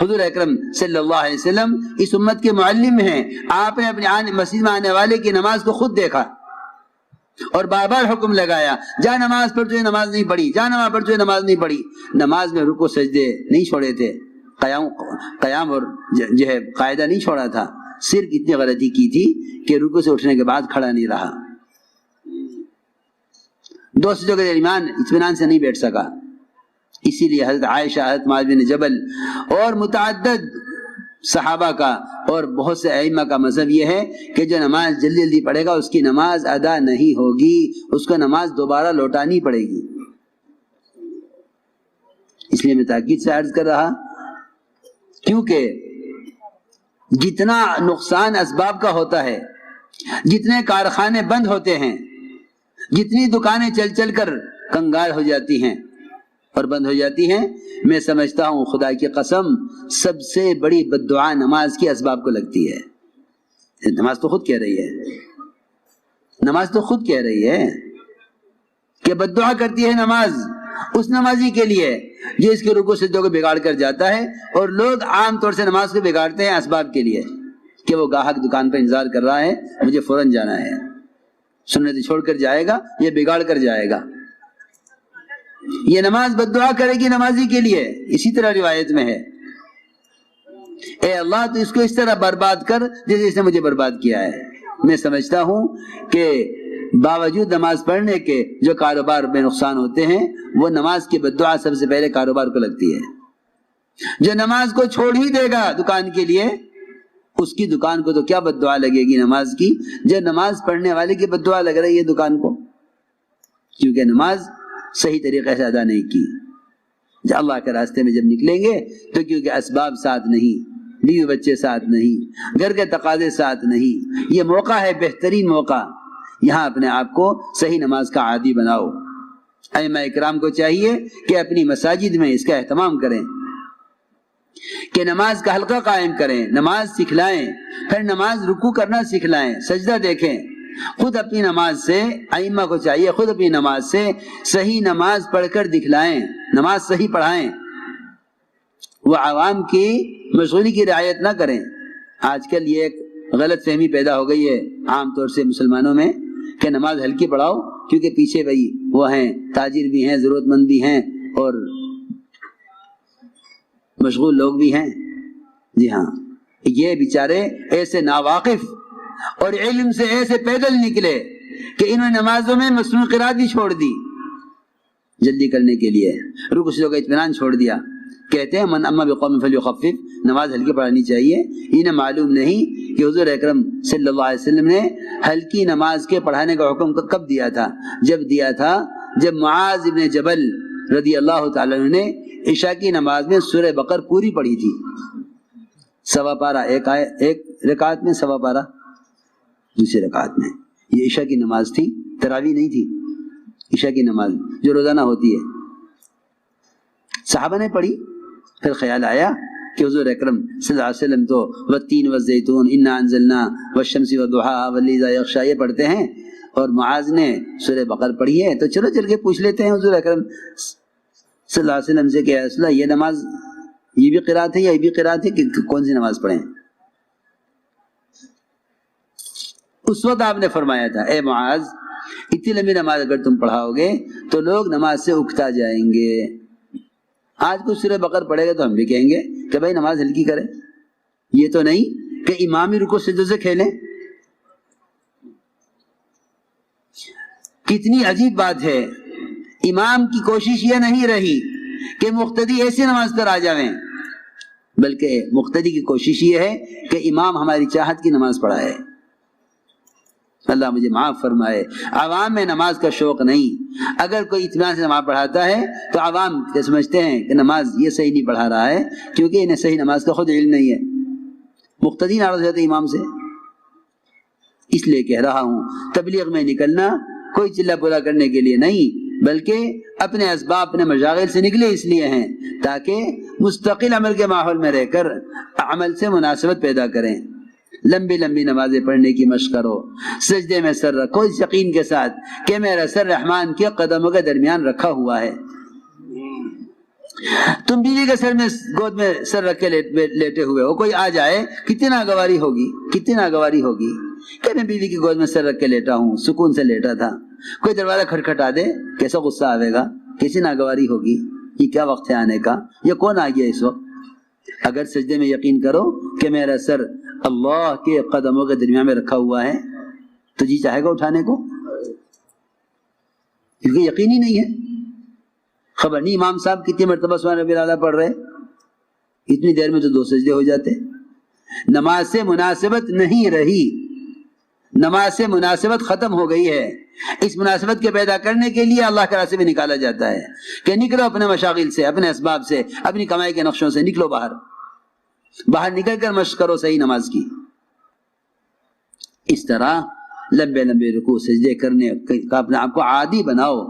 حضور اکرم صلی اللہ علیہ وسلم اس امت کے معلم ہیں. آپ نے اپنی مسجد میں آنے والے کی نماز کو خود دیکھا اور بار بار حکم لگایا جا نماز پڑھ، تجھے نماز نہیں پڑھی، جا نماز پڑھ، تجھے نماز نہیں پڑھی. نماز میں رکوع سجدے نہیں چھوڑے تھے، قیام اور جو ہے قاعدہ نہیں چھوڑا تھا. صرف اتنی غلطی کی تھی کہ رکوع سے اٹھنے کے بعد کھڑا نہیں رہا، دو سجدوں کے درمیان اطمینان سے نہیں بیٹھ سکا. اسی لیے حضرت عائشہ، حضرت معاذ بن جبل اور متعدد صحابہ کا اور بہت سے ائمہ کا مذہب یہ ہے کہ جو نماز جلدی جلدی پڑھے گا اس کی نماز ادا نہیں ہوگی، اس کو نماز دوبارہ لوٹانی پڑے گی. اس لیے میں تاکید سے عرض کر رہا، کیونکہ جتنا نقصان اسباب کا ہوتا ہے، جتنے کارخانے بند ہوتے ہیں، جتنی دکانیں چل چل کر کنگال ہو جاتی ہیں اور بند ہو جاتی ہیں، میں سمجھتا ہوں خدا کی قسم سب سے بڑی بد دعا نماز کے اسباب کو لگتی ہے. نماز تو خود کہہ رہی ہے، نماز تو خود کہہ رہی ہے کہ بد دعا کرتی ہے نماز اس نمازی کے لیے جو اس کے رکوع سجدوں کو بگاڑ کر جاتا ہے. اور لوگ عام طور سے نماز کو بگاڑتے ہیں اسباب کے لیے کہ وہ گاہک دکان پہ انتظار کر رہا ہے، مجھے فوراً جانا ہے، سنت چھوڑ کر جائے گا، یہ بگاڑ کر جائے گا. یہ نماز بد دعا کرے گی نمازی کے لیے. اسی طرح روایت میں ہے، اے اللہ تو اس کو اس طرح برباد کر جیسے اس نے مجھے برباد کیا ہے. میں سمجھتا ہوں کہ باوجود نماز پڑھنے کے جو کاروبار میں نقصان ہوتے ہیں، وہ نماز کی بد دعا سب سے پہلے کاروبار کو لگتی ہے. جو نماز کو چھوڑ ہی دے گا دکان کے لیے، اس کی دکان کو تو کیا بد دعا لگے گی نماز کی، جو نماز پڑھنے والے کی بد دعا لگ رہی ہے دکان کو، کیونکہ نماز صحیح طریقے سے ادا نہیں کی. جب اللہ کے راستے میں جب نکلیں گے تو کیونکہ اسباب ساتھ نہیں، بیوی بچے ساتھ نہیں، گھر کے تقاضے ساتھ نہیں، یہ موقع ہے بہترین موقع، یہاں اپنے آپ کو صحیح نماز کا عادی بناؤ. ائمہ اکرام کو چاہیے کہ اپنی مساجد میں اس کا اہتمام کریں، کہ نماز کا حلقہ قائم کریں، نماز سکھلائیں، پھر نماز رکوع کرنا سکھلائیں، سجدہ دیکھیں. خود اپنی نماز سے ائمہ کو چاہیے خود اپنی نماز سے صحیح نماز پڑھ کر دکھلائیں، نماز صحیح پڑھائیں. وہ عوام کی مشغولی کی رعایت نہ کریں. آج کل یہ ایک غلط فہمی پیدا ہو گئی ہے عام طور سے مسلمانوں میں کہ نماز ہلکی پڑھاؤ کیونکہ پیچھے بھائی وہ ہیں، تاجر بھی ہیں، ضرورت مند بھی ہیں اور مشغول لوگ بھی ہیں. جی ہاں، یہ بیچارے ایسے ناواقف اور علم سے ایسے پیدل نکلے کہ انہوں نے نمازوں میں مسنون قرات بھی چھوڑ دی جلدی کرنے کے لیے، رکوع سجدوں کا اطمینان چھوڑ دیا. کہتے ہیں من اما بقوم فلیخفف، نماز ہلکی پڑھانی چاہیے. انہیں معلوم نہیں کہ حضور اکرم صلی اللہ علیہ وسلم نے ہلکی نماز کے پڑھانے کا حکم کب دیا تھا؟ جب دیا تھا جب معاذ بن جبل رضی اللہ تعالیٰ عنہ نے عشاء کی نماز میں سورہ بقر پوری پڑھی تھی، سوا پارہ، ایک رکعت میں سوا پارہ، دوسری رکعت میں. یہ عشاء کی نماز تھی، تراویح نہیں تھی، عشاء کی نماز جو روزانہ ہوتی ہے. صحابہ نے پڑھی، پھر خیال آیا کہ حضور اکرم صلی اللہ علیہ وسلم تو والتین والزیتون انا انزلنا والشمس والضحاها واللیل اذا یغشی یہ پڑھتے ہیں اور معاذ نے سورہ بقر پڑھی ہے، تو چلو چل کے پوچھ لیتے ہیں حضور اکرم صلی اللہ علیہ وسلم سے کہ رسول اللہ یہ نماز یہ بھی قرات ہے یا یہ بھی قرات ہے کہ کون سی نماز پڑھیں؟ اس وقت آپ نے فرمایا تھا اے معاذ اتنی لمبی نماز اگر تم پڑھاؤ گے تو لوگ نماز سے اکتا جائیں گے. آج کچھ سورہ بقر پڑھے گا تو ہم بھی کہیں گے کہ بھائی نماز ہلکی کرے، یہ تو نہیں کہ امامی رکوع سجدوں سے کھیلیں. کتنی عجیب بات ہے، امام کی کوشش یہ نہیں رہی کہ مقتدی ایسی نماز پر آ جائیں، بلکہ مقتدی کی کوشش یہ ہے کہ امام ہماری چاہت کی نماز پڑھائے. اللہ مجھے معاف فرمائے. عوام میں نماز کا شوق نہیں. اگر کوئی اطمینان سے نماز پڑھاتا ہے تو عوام یہ سمجھتے ہیں کہ نماز یہ صحیح نہیں پڑھا رہا ہے کیونکہ انہیں صحیح نماز کا خود علم نہیں ہے. مقتدی ناراض ہوتے امام سے. اس لیے کہہ رہا ہوں تبلیغ میں نکلنا کوئی چلہ پورا کرنے کے لیے نہیں، بلکہ اپنے اسباب اپنے مشاغل سے نکلے اس لیے ہیں تاکہ مستقل عمل کے ماحول میں رہ کر عمل سے مناسبت پیدا کریں. لمبی لمبی نمازیں پڑھنے کی مشق کرو، سجدے میں سر رکھو اس یقین کے ساتھ کہ میرا سر رحمان کے قدموں کے درمیان رکھا ہوا ہے. تم بیوی کے سر میں گود میں سر رکھ کے لیٹے ہوئے ہو، کوئی آ جائے کتنی ناگواری ہوگی، کتنی ناگواری ہوگی کہ میں بیوی کی گود میں سر رکھ کے لیٹا ہوں، سکون سے لیٹا تھا، کوئی دروازہ کھٹکھٹا دے کیسا غصہ آئے گا، کیسی ناگواری ہوگی، یہ کیا وقت ہے آنے کا، یہ کون آ گیا اس وقت۔ اگر سجدے میں یقین کرو کہ میرا سر اللہ کے قدموں کے درمیان میں رکھا ہوا ہے تو جی چاہے گا اٹھانے کو، کیونکہ یقین ہی نہیں ہے۔ خبر نہیں امام صاحب کتنی مرتبہ سبحان ربی الاعلیٰ پڑھ رہے، اتنی دیر میں تو 2 سجدے ہو جاتے۔ نماز سے مناسبت نہیں رہی، نماز سے مناسبت ختم ہو گئی ہے۔ اس مناسبت کے پیدا کرنے کے لیے اللہ کے راستے میں نکالا جاتا ہے کہ نکلو اپنے مشاغل سے، اپنے اسباب سے، اپنی کمائی کے نقشوں سے نکلو باہر نکل کر مشق کرو صحیح نماز کی۔ اس طرح لمبے لمبے رکوع سجدے کرنے کا اپنے آپ کو عادی بناؤ۔